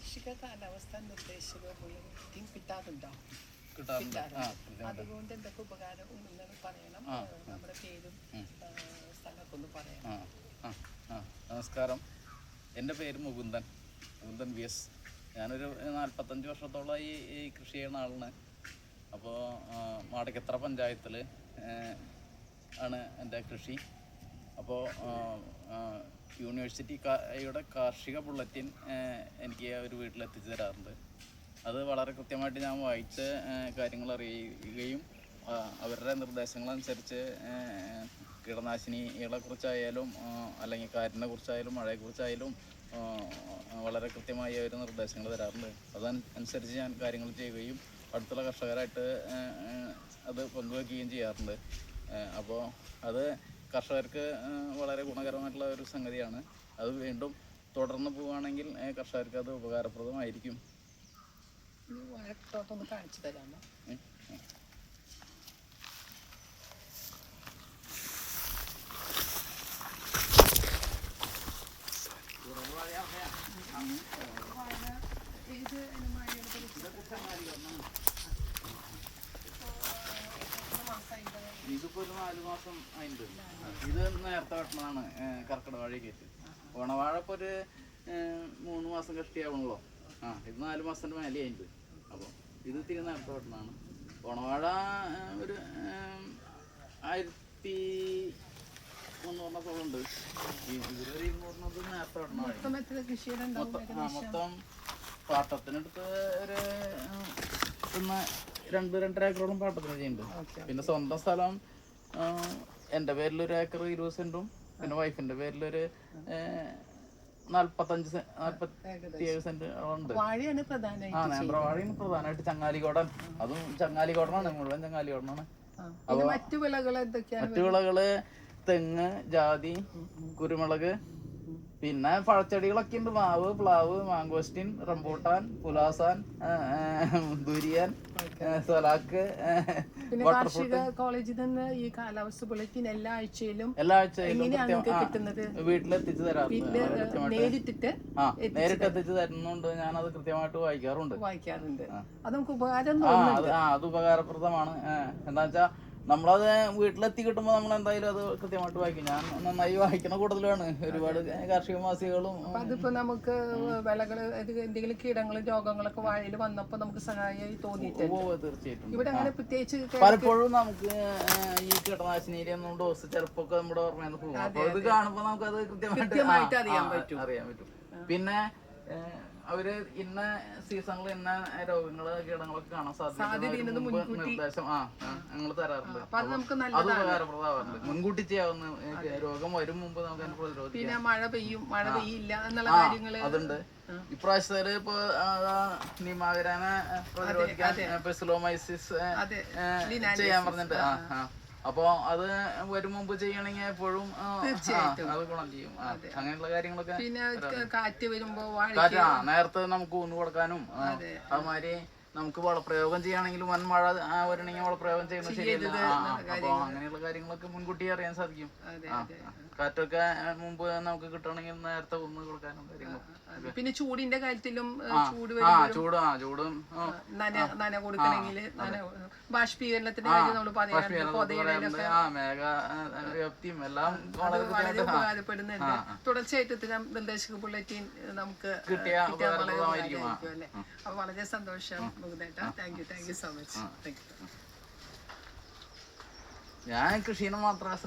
കാർഷിക കാലാവസ്ഥ നിർദ്ദേശക ബുള്ളറ്റിൻ കിട്ടാറുണ്ടാവും. അതുകൊണ്ട് എന്തൊക്കെ ഉപകാരം ഉണ്ടെന്ന് പറയണം. നമ്മുടെ പേരും സ്ഥലമൊക്കെ ഒന്ന് പറയണം. നമസ്കാരം, എൻ്റെ പേര് മുകുന്ദൻ VS. ഞാനൊരു 45 വർഷത്തോളമായി ഈ കൃഷി ചെയ്യുന്ന ആളാണ്. അപ്പോൾ മാടക്കത്ര പഞ്ചായത്തിൽ ആണ് എൻ്റെ കൃഷി. അപ്പോൾ യൂണിവേഴ്സിറ്റിയുടെ കാർഷിക ബുള്ളറ്റിൻ എനിക്ക് ഒരു വീട്ടിലെത്തിച്ച് തരാറുണ്ട്. അത് വളരെ കൃത്യമായിട്ട് ഞാൻ വായിച്ച് കാര്യങ്ങൾ അറിയുകയും അവരുടെ നിർദ്ദേശങ്ങളനുസരിച്ച് കീടനാശിനികളെക്കുറിച്ചായാലും അല്ലെങ്കിൽ കാറ്റിനെ കുറിച്ചായാലും മഴയെക്കുറിച്ചായാലും വളരെ കൃത്യമായി അവർ നിർദ്ദേശങ്ങൾ തരാറുണ്ട്. അതനുസരിച്ച് ഞാൻ കാര്യങ്ങൾ ചെയ്യുകയും അടുത്തുള്ള കർഷകരായിട്ട് അത് പങ്കുവയ്ക്കുകയും ചെയ്യാറുണ്ട്. അപ്പോൾ അത് കർഷകർക്ക് വളരെ ഗുണകരമായിട്ടുള്ള ഒരു സംഗതിയാണ്. അത് വീണ്ടും തുടർന്ന് പോവുകയാണെങ്കിൽ കർഷകർക്ക് അത് ഉപകാരപ്രദമായിരിക്കും. വാഴത്തോട്ടം കാണിച്ചു തരാമോ? ഇതിപ്പോൾ ഒരു 4 മാസം അതിൻ്റെ ഇത് നേരത്തെ വെട്ടണതാണ്. കർക്കിടക വാഴ കയറ്റി ഓണവാഴ ഇപ്പോൾ ഒരു 3 മാസം കഷ്ടിയാവണല്ലോ. ഇത് 4 മാസത്തിൻ്റെ മേലെ അതിൻ്റെ. അപ്പോൾ ഇത് ഇത്തിരി നേരത്തെ വെട്ടണതാണ്. ഓണവാഴ ഒരു 1300 ഇതിലൊരു 200 നേരത്തെ വെട്ടണ. മൊത്തം പാട്ടത്തിനടുത്ത് ഒരു 2-2.5 ഏക്കറോളം പാട്ടത്തിന് ചെയ്യുന്നുണ്ട്. പിന്നെ സ്വന്തം സ്ഥലം എൻ്റെ പേരിലൊരു ഏക്കർ 20 സെൻറ്റും പിന്നെ വൈഫിൻ്റെ പേരിലൊരു 47 സെന്റ് ഉണ്ട്. വാഴയാണ് നേന്ത്രവാഴയാണ് പ്രധാനമായിട്ട്. ചങ്ങാലിക്കോടൻ, അതും ചങ്ങാലിക്കോടനാണ്, മുഴുവൻ ചങ്ങാലിക്കോടനാണ്. മറ്റു വിളകള് തെങ്ങ്, ജാതി, കുരുമുളക്, പിന്നെ പഴച്ചെടികളൊക്കെ ഉണ്ട്. മാവ്, പ്ലാവ്, മാങ്കോസ്റ്റിൻ, റംബൂട്ടാൻ, പുലാസാൻ, ദുരിയൻ, സലാക്ക്. കാർഷിക കോളേജിൽ നിന്ന് ഈ കാലാവസ്ഥ ബുള്ളറ്റിൻ എല്ലാ ആഴ്ചയിലും വീട്ടിലെത്തിച്ചു തരാറുണ്ട്. നേരിട്ട് എത്തിച്ചു തരുന്നുണ്ട്. ഞാനത് കൃത്യമായിട്ട് വായിക്കാറുണ്ട്. അത് നമുക്ക് ഉപകാരം. അത് ഉപകാരപ്രദമാണ്. എന്താ വെച്ചാ നമ്മളത് വീട്ടിലെത്തി കിട്ടുമ്പോൾ നമ്മൾ എന്തായാലും അത് കൃത്യമായിട്ട് വായിക്കും. ഞാൻ നന്നായി വായിക്കുന്ന കൂടുതലാണ്. ഒരുപാട് കാർഷിക മാസികകളും. അതിപ്പോ നമുക്ക് വിളകള് എന്തെങ്കിലും കീടങ്ങളും രോഗങ്ങളൊക്കെ വാഴയിൽ വന്നപ്പോ നമുക്ക് സഹായമായി തോന്നിയിട്ടുണ്ട്. തീർച്ചയായിട്ടും. ഇവിടെ അങ്ങനെ പ്രത്യേകിച്ച് പലപ്പോഴും നമുക്ക് ഈ കീടനാശിനിയുടെ ഒന്നും ഡോസ് ചിലപ്പോ നമ്മുടെ ഓർമ്മയെന്ന് പോകും. അപ്പൊ ഇത് കാണുമ്പോ നമുക്ക് അത് കൃത്യമായിട്ട് അറിയാൻ പറ്റും. പിന്നെ അവര് ഇന്ന സീസണിൽ ഇന്ന രോഗങ്ങള് കീടങ്ങളൊക്കെ കാണാൻ സാധ്യത നിർദ്ദേശം ഞങ്ങൾ തരാറുണ്ട്. അത് ഉപകാരപ്രദമാറുണ്ട്. മുൻകൂട്ടി ചെയ്യാവുന്ന രോഗം വരും മുമ്പ് നമുക്ക് അതിനെ പ്രതിരോധിക്കാം. പിന്നെ മഴ പെയ്യും, മഴ പെയ്യില്ല എന്നുള്ള കാര്യങ്ങള് അതുണ്ട്. ഇപ്രാവശ്യത്തില് ഇപ്പൊ നിമാവിരാനെ പ്രതിരോധിക്കാൻ പെസിലോമൈസിസ് ചെയ്യാൻ പറഞ്ഞിട്ട് അപ്പൊ അത് വരും മുമ്പ് ചെയ്യണമെങ്കിൽ എപ്പോഴും അത് ഗുണം ചെയ്യും. അങ്ങനെയുള്ള കാര്യങ്ങളൊക്കെ. പിന്നെ കാറ്റ് വരുമ്പോ നേരത്തെ നമുക്ക് ഊന്ന് കൊടുക്കാനും അതുമാതിരി നമുക്ക് വളപ്രയോഗം ചെയ്യുകയാണെങ്കിലും വൻ മഴ വരണമെങ്കിൽ വളപ്രയോഗം ചെയ്യുന്നത് ശരിയല്ല. അപ്പൊ അങ്ങനെയുള്ള കാര്യങ്ങളൊക്കെ മുൻകൂട്ടി അറിയാൻ സാധിക്കും. കാറ്റൊക്കെ മുമ്പ് നമുക്ക് കിട്ടണമെങ്കിൽ നേരത്തെ ഊന്ന് കൊടുക്കാനും കാര്യങ്ങളും. പിന്നെ ചൂടിന്റെ കാര്യത്തിലും ചൂടും നന കൊടുക്കണമെങ്കിൽ ബാഷ്പീകരണത്തിന്റെ കാര്യം നമ്മൾ പറയുന്നുണ്ട്. വളരെ ഉപകാരപ്പെടുന്നുണ്ട്. തുടർച്ചയായിട്ട് ഇത്തരം നിർദ്ദേശക ബുള്ളറ്റിൻ നമുക്ക് കിട്ടിയാൽ വളരെ ഉപകാരമായിരിക്കും അല്ലേ? അപ്പൊ വളരെ സന്തോഷം മുകുന്ദേട്ടാ. Thank you so much. ഞാൻ കൃഷിനെ മാത്രം